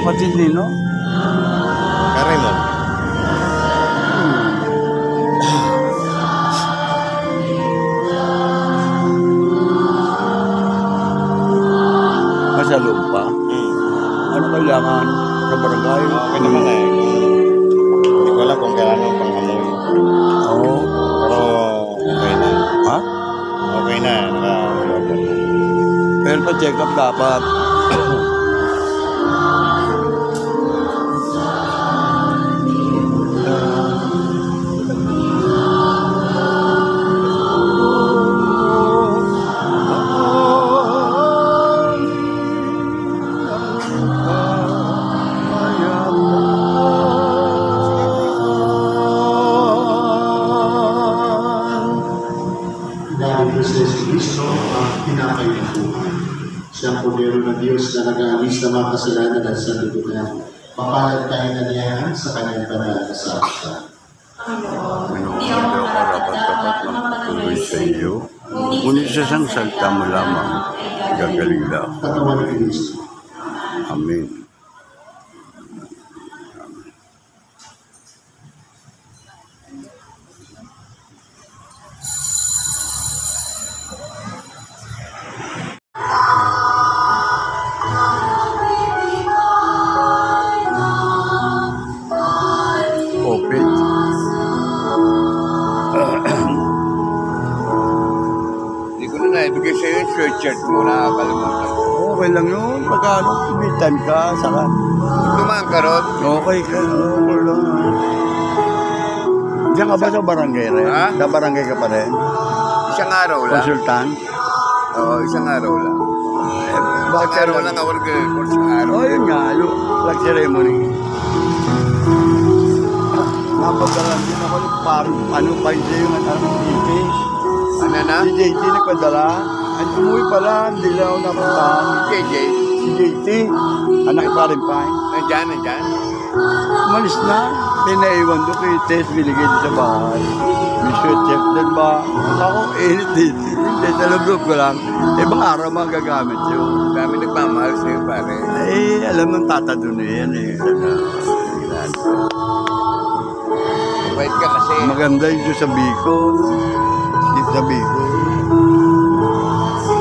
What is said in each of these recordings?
Kapatid nino? Raymond. Sa loob pa? Ano kailangan sa barangay? Okay naman eh. Hindi ko alam kung kailan ang pang-amoy. Oo. Pero okay na. Ha? Okay na. Pero pa-check up dapat. Siyang pumero ng Diyos na nag-aalis ng mga kasalanan at sa libutan. Mapalad tayo na niya sa kanyang banal na salita. Hindi ako karapat-dapat magpatuloy sa iyo. Ngunit sa isang salita mo lamang, gagaling na ako. Katawan ng Kristo. Amen. Open. Hindi ko na naibigay sa'yo yung sweatshirt mo. Nakakalimutan. Okay lang yun. Pagkano, kumitan ka, saka. Tumaan ka ron. Okay ka. Okay lang. Diyan ka ba sa barangay rin? Ha? Sa barangay ka pa rin? Isang araw lang. Konsultan? Oo, isang araw lang. Bakit Isang araw lang ako nag-record sa araw. Oh, yun nga. Flag ceremony. Napadalan din ako ng parang ano pa yun sa'yo ng JT. Ano na? Si JT nagpadala. Ang umuwi pala, hindi lang ako napuntahan. JJ. Si JT, anak pa rin pa. Nandyan, nandyan. Umalis na. Pinaiwan doon kay Tess, binigay din sa bahay. May sweatshirt din ba? Ako, init din. Hindi, sa loob ko lang. Ibang araw magagamit yun. Dami nagmamahal sa'yo, pare. Eh, alam ng tata doon eh. Yan eh. Wait ka kasi. Maganda yung sa Bicol. Dito sa Bicol.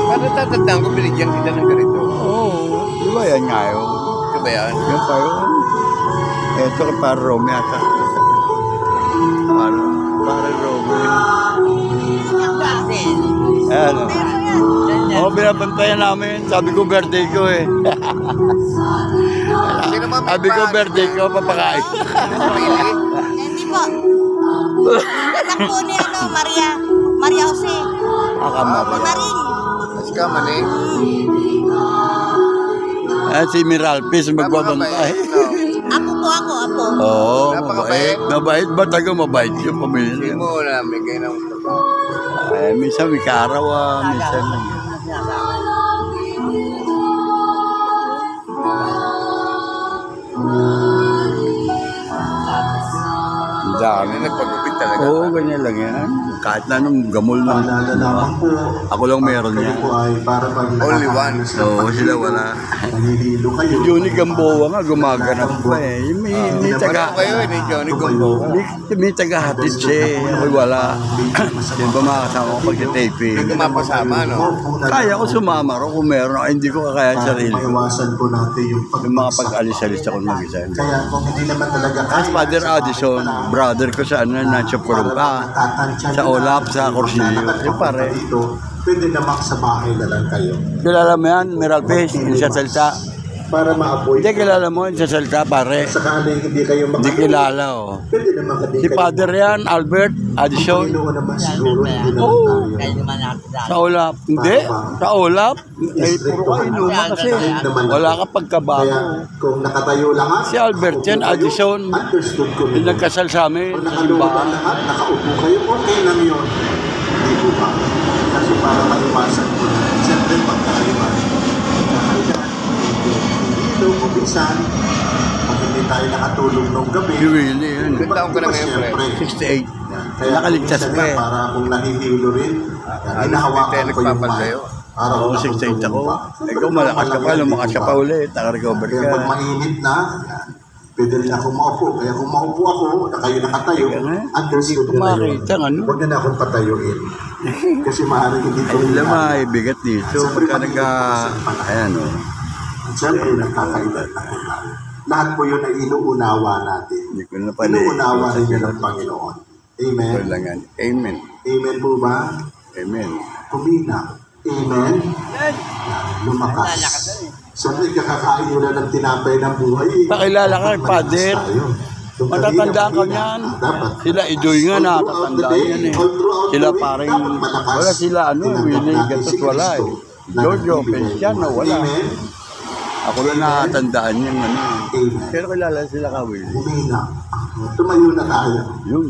Paano tatandaan ko binigyan kita ng ganito? Oo. Di ba yan nga yun? Ito ba yan? Yan pa yun. Ito ka para Rome yata. Para Rome. Ano? Oo, binabantayan namin. Sabi ko birthday ko eh. Sino ba may Sabi ko bag? birthday ko, papakain. Hindi po. Anak po ni Maria Jose. Akamari. Marin. Mas ka man eh. Si Miralpis magbabantay. Apo po ako, apo. Oo, Napakabait. mabait. Mabait ba? Taga mabait yung Hindi pamilya. mo na bigay ng Minsan may karawa, minsan. Ang dami. nagpagupit talaga. Oo, ganyan lang yan. Kahit na anong gamol na. Paalala naman po, Ako lang meron kayo yan. po ay para pag Only one. Oo, sila wala. Nahihilo kayo. Johnny Gamboa nga, gumaganap pa eh. May Ano taga... kayo ni Johnny Gumbo? May taga-hatid siya eh. Ako'y wala. Yan ba makakasama ko pag-taping? Hindi ka mapasama, no? Kaya ko sumama ro kung meron. Ay, hindi ko kakaya sa sarili ko. Maiwasan po natin yung Yung mga pag-alis-alis ako mag-isa. Kaya kung hindi naman talaga As Father Addison, brother ko sa ano, Nacho Corumpa, sa Olap, sa Corsillo. Yung pare. Pwede naman sa bahay na lang kayo. Kilala mo yan, Miralpes, yung sa salita. Para ma-avoid. Hindi kilala mo yung sa salita, pare. Sakaling hindi kayo Hindi kilala, oh. Pwede naman ka din Si Father yan, Albert Addison. Panginoon naman siguro hindi naman Oo. tayo. Sa Olap. Hindi, sa Olap. Ay, puro ka inuman kasi. Wala ka pagkabago. Kaya kung nakatayo lang Si Albert yan, Addison. understood ko Yung nagkasal sa amin, Kung sa nakaluwag simbahan. ang lahat, nakaupo kayo, okay lang yun. Hindi po ba? Kasi para maiwasan po na. Siyempre, pagkaiwan, kakailan, hindi kung minsan, pag hindi tayo nakatulog nung gabi, Si Willie, yun. Ilang taon ka na ngayon, pre? siyempre, 68. kaya Nakaligtas minsan pa nga, eh. para kung nahihilo rin, Ano hinahawakan tayo ko yung nagpapantayo? mic Oo, 6'8" ako. Ikaw malakas ka pa, lumakas ka pa ulit. Naka-recover Kaya pag ka. mainit na, pwede rin ako maupo. Kaya kung maupo ako, na kayo nakatayo, Kaya nga, understood hindi ko na yun. makita, ano? Huwag na akong patayuin. Kasi maaaring hindi ko Ay, lamay, bigat dito. Pagka ayan o. At siyempre, nagkakaiba na po tayo. Lahat po yun ay inuunawa natin. Hindi ko na pala. Inuunawa rin yun ng Panginoon. Amen. Ito lang yan. Amen. Amen po ba? Amen. Kumina. Amen. Lumakas. Siyempre, kakakain nyo na ng tinapay ng buhay. Pakilala ka, Dapat Father. malakas tayo. Yung Matatandaan ka kanina, niyan. dapat. Sila Idoy nga All na, throughout the tatandaan day, yan eh. all throughout the Sila week, parang, dapat malakas. wala sila ano, Tinanggap willing, natin gantot si wala eh. Kristo na Jojo, nagbibigay Cristiano, buhay. wala. Amen. Ako lang nakatandaan yung ano. Amen. Pero kilala sila ka, Willie. Kumina. Tumayo na tayo. Yun.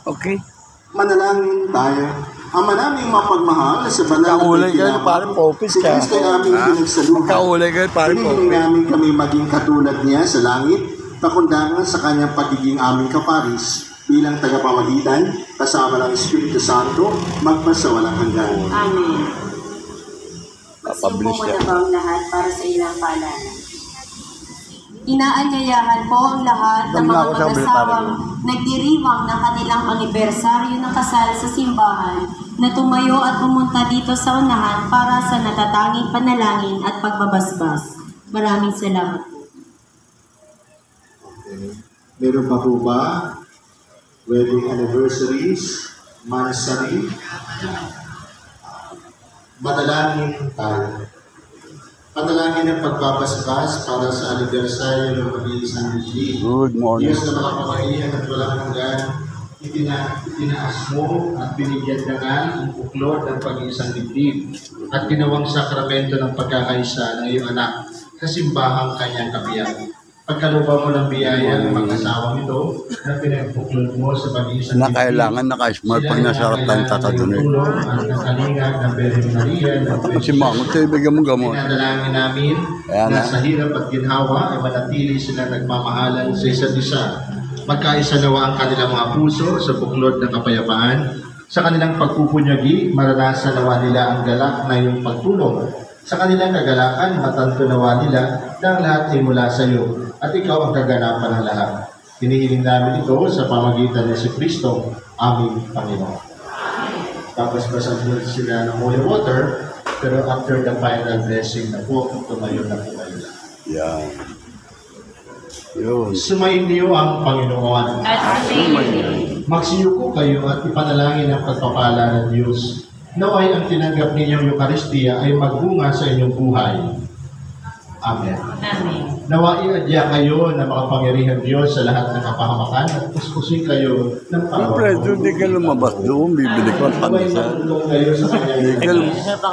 Okay. Manalangin tayo. Ama naming mapagmahal sa banal Kaulay kayo, parang popis si ka. Kristo ay aming pinagsaluhan. Kaulay kayo, parang Hinihiling popis. namin kami maging katulad niya sa langit, pakundangan sa kanyang pagiging aming kaparis bilang tagapamagitan, kasama ng Espiritu Santo, magpasawalang hanggan. Amen. Papabilis Magsiupo mo siya. na ba ang lahat para sa ilang paalala? Inaanyayahan po ang lahat ng Dami na mga ako sa mag-asawang military. nagdiriwang ng kanilang anibersaryo ng kasal sa simbahan na tumayo at pumunta dito sa unahan para sa natatanging panalangin at pagbabasbas. Maraming salamat po. Okay. Meron pa po ba wedding anniversaries, mansari? Madalangin tayo. Panalangin ang pagbabasbas para sa anibersaryo ng pag-iisang Bibli. Good morning. Diyos na makapangyarihan at walang hanggan, itinaas mo at binigyan ka nga ang buklod ng pag-iisang dibdib at ginawang sakramento ng pagkakaisa ng iyong anak sa simbahang kanyang kabiyak. Pagkalupa mo ng biyaya ng mag-asawang ito na pinagbuklod mo sa pag-iisang Na kailangan naka-smart pag nasarap lang tatatuloy. At nakalingag ng Virgin Maria na Tapos si Mango, ito ibigyan mo gamot. Pinadalangin namin Ayan na na. sa hirap at ginhawa ay manatili sila nagmamahalan sa isa't isa. Magkaisa nawa ang kanilang mga puso sa buklod ng kapayapaan. Sa kanilang pagpupunyagi, maranasan nawa nila ang galak na iyong pagtulong. Sa kanilang kagalakan, matanto nawa nila na ang lahat ay mula sa iyo at ikaw ang kaganapan ng lahat. Hinihiling namin ito sa pamagitan ni si Kristo, aming Panginoon. Tapos basan po sila ng holy water, pero after the final blessing na po, tumayo na po kayo. Yan. Yun. Sumainyo ang Panginoon. Magsiyuko kayo at ipanalangin ang pagpapala ng Diyos. Naway ang tinanggap ninyong Eucharistia ay magbunga sa inyong buhay. Amen. Amen. Nawa iadya kayo na makapangyarihan Diyos sa lahat ng kapahamakan at puspusin kayo ng Siyempre, doon di ka lumabas doon, bibili ko ang Naway pandesal. matulong kayo sa kanyang Ikaw,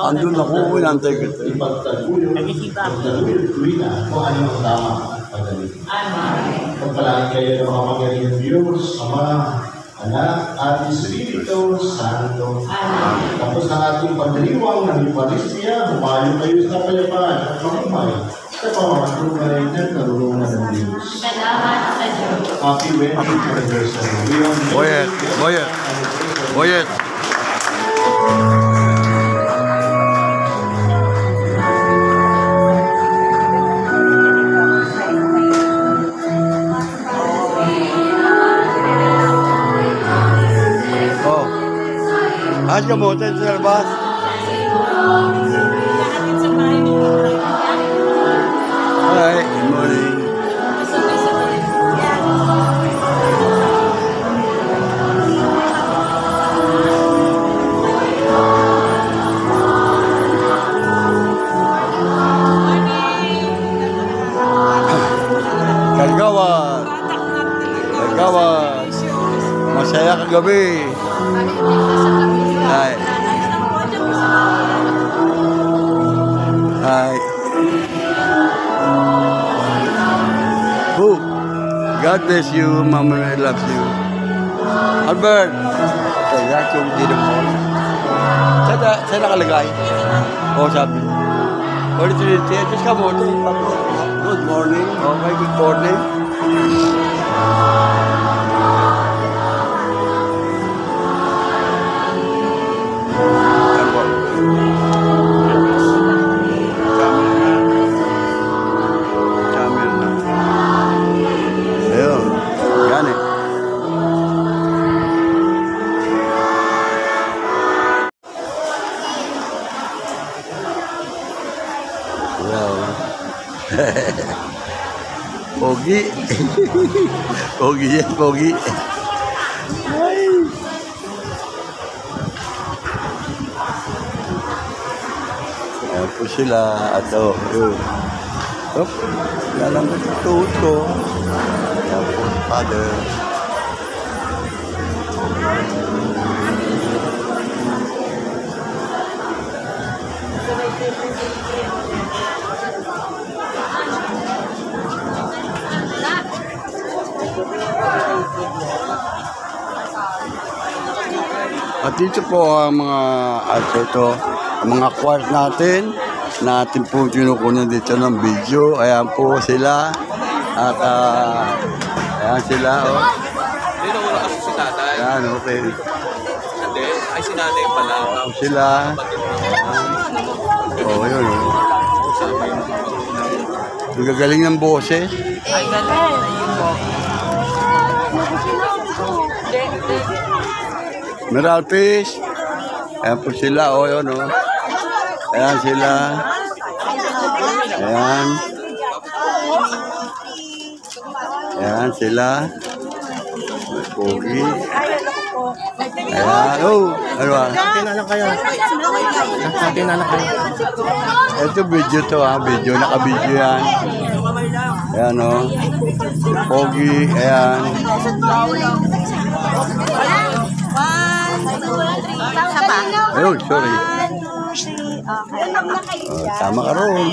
andun ako, inantay ko. ipagtaguyod, tuwina kung ano ang tama at pagaling. Pagpalaan kayo ng makapangyarihan Diyos, Ama, Anak, at Espiritu Santo. Tapos ng ating pagdiriwang ng Eucharistia, humayo kayo sa kapayapaan at magmay sa pamamatunay ng karunungan ng Diyos. Salamat sa Diyos. Happy wedding anniversary. Boyet, Boyet, Boyet. Oh. Ayos ka mo, tayo sa labas. Hi, good morning. Kagawan. Kagawan. Masaya kagabi. Hi. Hi. Who? God bless you, Mama loves you. Albert. Kaya yung dinam mo. Saan nakalagay? Oo, sabi. Holy Trinity, just come on. Good morning. Okay, good morning. Ano po? Pogi. Pogi yan, pogi. Ay. Ayan po sila. At yun. Op, lalambot yung tuhod ko. Ayan po, father. At dito po ang mga ito, ang mga quart natin po kinukunan dito ng video. Ayan po sila. At ayan sila. Oh. Hindi na wala kasi si tatay. Ayan, okay. Hindi. Ay, si nanay pala. Ayan sila. Oh, yun. Oh. Ang gagaling ng boses. Ay, galing. Ayun po. Meralpis. Ayan po sila. Oh, yun. Oh. Ayan sila. Ayan. Ayan sila. Pogi. Ayan. Oh, ano ba? Ito video to ha. Video. Naka-video yan. Ayan o. Oh. Pogi. Ayan. Ayun, sorry. Oh, tama ka roon.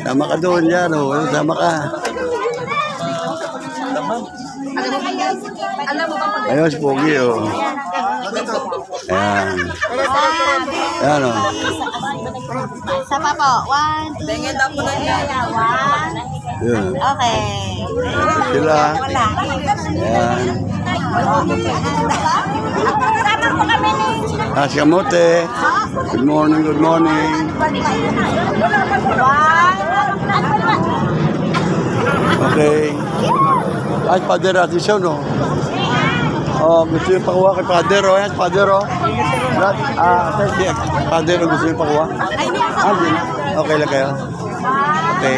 Tama ka doon yan. Oh. Tama ka. Ayun, si Pogi. Oh. Ayan. Ayan o. Oh. Isa pa po. 1, 2, 3. Yun. Okay. Sila. Ayan. Si Kamote. Good morning, good morning. Okay. Ay, Pader natin siya, no? Oh, gusto yung pakuha kay Pader, oh. Ayan, Pader, oh. Pader, oh, gusto yung pakuha? Hindi na. Okay lang kayo? Okay.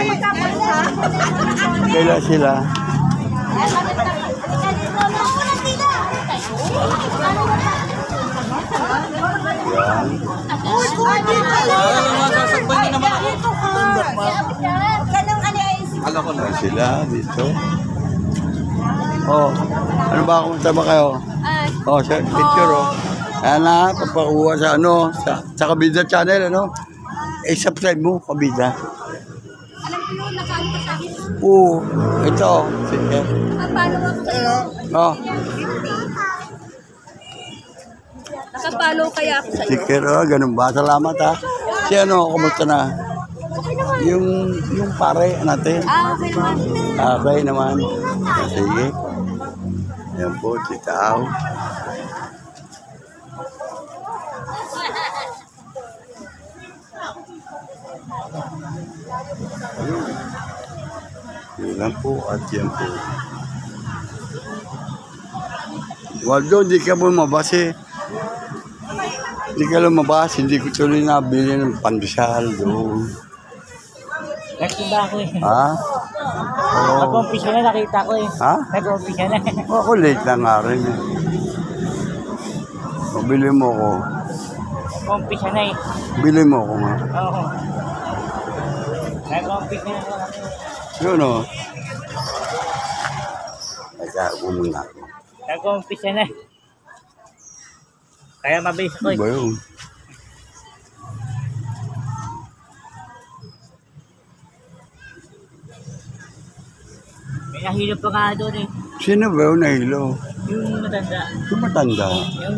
Okay lang sila. Yan. Alam ko na. Yan sila dito. Oh, ano ba kung ba kayo? Oh, sa picture, oh. Ayan na, papakuha sa ano, sa Kabida channel, ano? Subscribe mo, Kabida. Oo, ito. Sige. Oh. Nakapalo kaya ako sa Sticker, oh, ganun ba? Salamat, ha. Si ano, kumusta na? Yung pare natin. okay naman. Okay naman. Sige. Yan po, si Tao. Yun lang po at yan po. Waldo, hindi ka lumabas eh. Hindi ka lumabas, hindi ko tuloy nabili ng pandesal doon. Nagtinda ako eh. Ha? Oo. Nag-umpisa na, nakita ko eh. Ha? Nag-umpisa na. Ako late lang nga rin eh. Bili mo ko. Nag-umpisa na eh. Bili mo ko nga. Oo. Nag-umpisa na ako. Yun o. Teka, muna ako. Nag-umpisa na. Kaya mabilis ako Ano eh. ba yun? May nahilo pa nga doon eh. Sino ba yun nahilo? Yung matanda. Yung matanda. Yung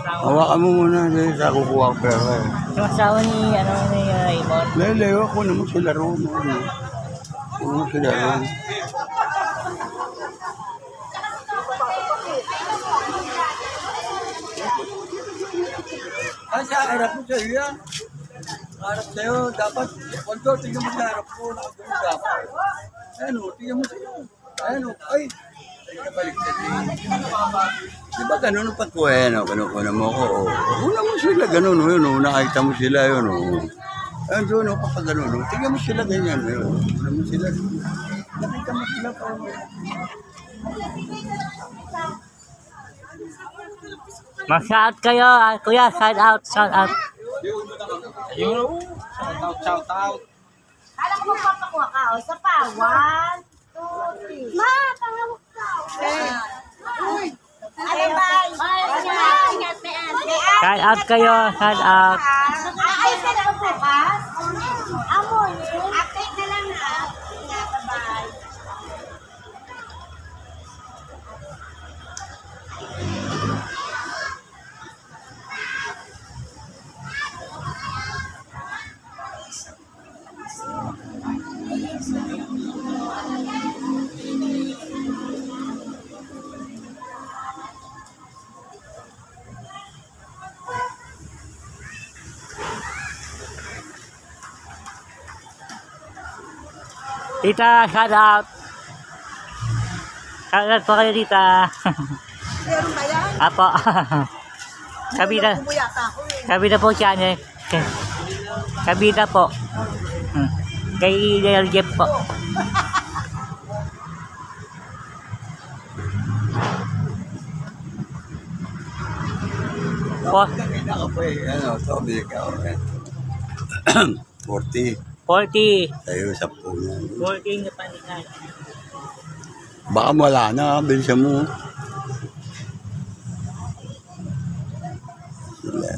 Hawakan mo muna dahil sa kukuha ko pera eh. yung asawa ni, ni Raymond. Lelewa ko naman sila roon. Ako naman sila roon. Ay, sa harap mo sa'yo yan. Harap sa'yo, dapat, Waldo, tingnan mo sa harap ko, nakagano dapat. Ayan o, tingnan mo sa'yo. Ayan o, ay, baliktad eh. Di ba ganun ang pagkuha no? Kinukuha mo ko. Una mo sila ganun. Yun, nakita mo sila yun. Ayun doon, kapag ganun. Tingnan mo sila ganyan. Una mo sila. Mag-shout kayo, kuya, shout out, shout out. Kala ko magpapakuha ka. O, isa pa. 1, 2, 3. Ma, tangawag ka. Ano ba? Ingat, Shout out kayo, shout out. Ayos ka na bukas? Amon. Update na lang ha. Ingat, bye. Tita, shout out. Shout out po kayo, tita. Meron ba yan? Apo. Kabida. Bumuyata ako eh. Kabida po siya, eh. Kabida po. Kay Del Jeff po. Po, Nakita ko po eh, ano, sabi ka, 40. 40. Tayo, 10 yan. 40 na panikan. Baka wala na, bilisan mo. Sila.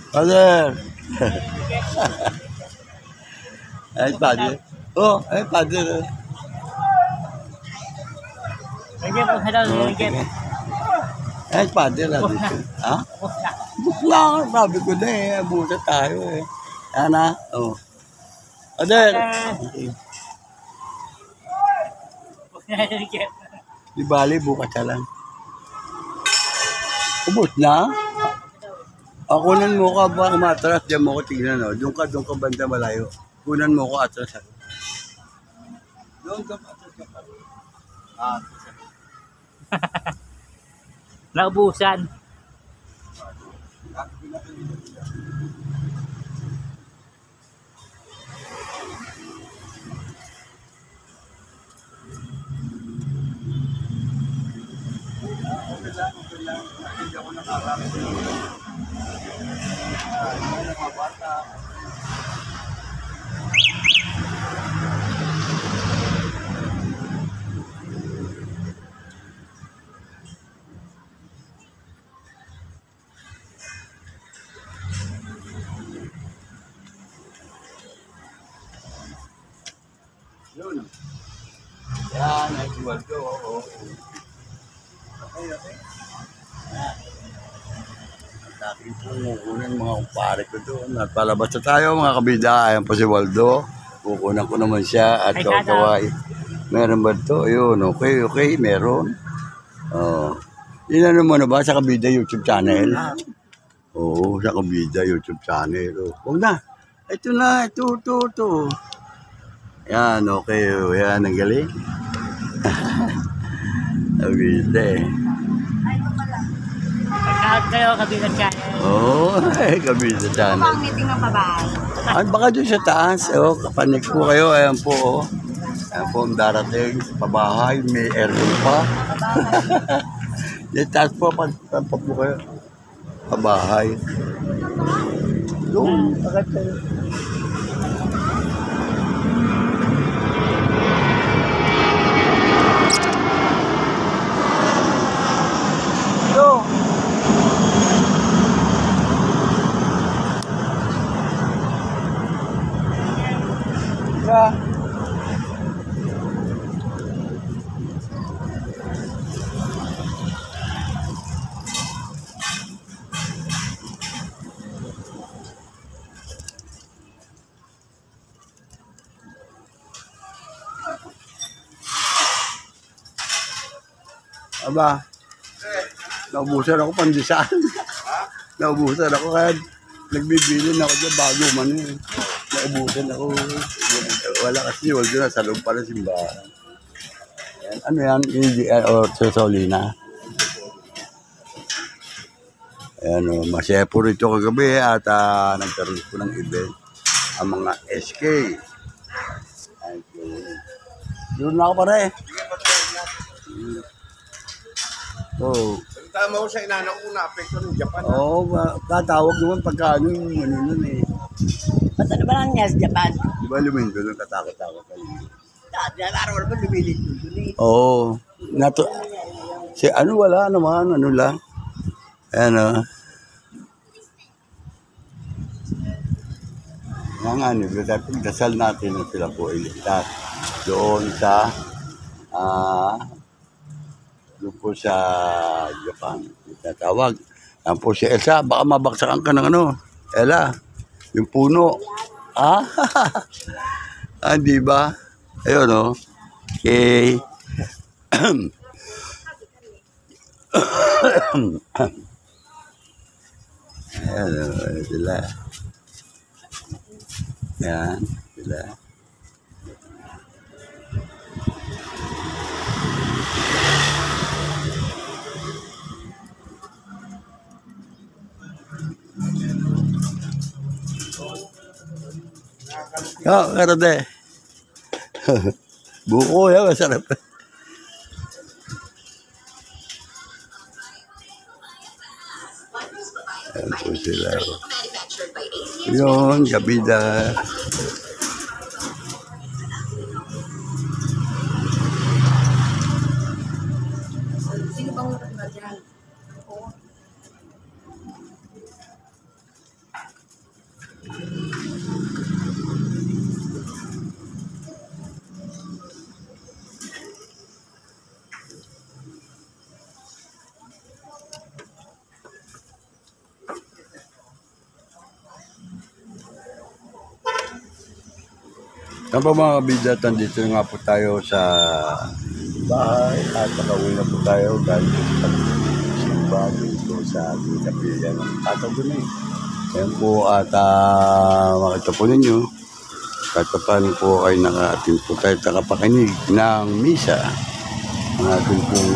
Father! Ay, Father. Oh, ay, Father. Del Jeff po, hello, Del Jeff. Ay, Father. Ha? Bukla ka, sabi ko na eh. Abuta tayo eh. Yan na. Oh. Father! Del Jeff. Di bali, bukas ka lang. Ubus na? Kunan mo ka ba matras, diyan mo ko tignan, no? Doon ka banda malayo. Kunan mo ko atras ako. Doon ka atras ka. Naubusan. Yun. Yan, ay Waldo. Okay. Dati po kukunan mga kumpare ko doon. At palabas na tayo mga kabida. Ayan po si Waldo. Kukunan ko naman siya at Ay, kaway. Meron ba ito? Ayun, okay, meron. Inano mo na ba sa kabida YouTube channel? Oo, sa kabida YouTube channel. Huwag na. Ito na, ito. Yan, okay. Yan, ang galing. Kabida eh. Shout kayo, Kabida Channel. Oo, kabida channel. Ang meeting ng babae. Ay, baka doon sa taas. Kapanik po kayo. Ayan po. Ayan po ang darating sa pabahay. May aircon pa. Yung taas po. Pa po kayo. Pabahay. Doon. Bakit kayo? Aba, naubusan ako pandesal. Naubusan ako kaya nagbibilin ako dyan bago man eh. Naubusan ako. Wala kasi wala na sa loob pala simbahan. Yan. Ano yan? Or Sosolina. Ayan o, masaya po rito kagabi at nagkaroon po ng event ang mga SK. Ayan po. Doon na ako pare. So, Tama ko sa inana ko na apekto ng Japan. oo, katawag naman pagka ano yung ano nun eh. Ba't ano ba lang niya sa Japan? Di ba lumindo nun katakot-takot kayo? Dati, araw naman lumilit doon eh. Oo. Si ano wala naman, ano lang. Ayan o. Nga nga, pagdasal natin na sila po iligtas doon sa Japan. Tatawag. Yan po si Elsa, baka mabaksakan ka ng ano. Ella, yung puno. Di ba? Ayun o. Okay. Ayan sila. Yan, sila. Karade. Buko yan, masarap. Ayan po sila. Yun, kabida. Yan po mga kabidat, nandito nga po tayo sa bahay at nakauwi na po tayo dahil simba dito sa kapilya ng tatag doon eh. Yan po at makita po ninyo, kahit paano po ay nakating po tayo nakapakinig ng misa. Ang ating pong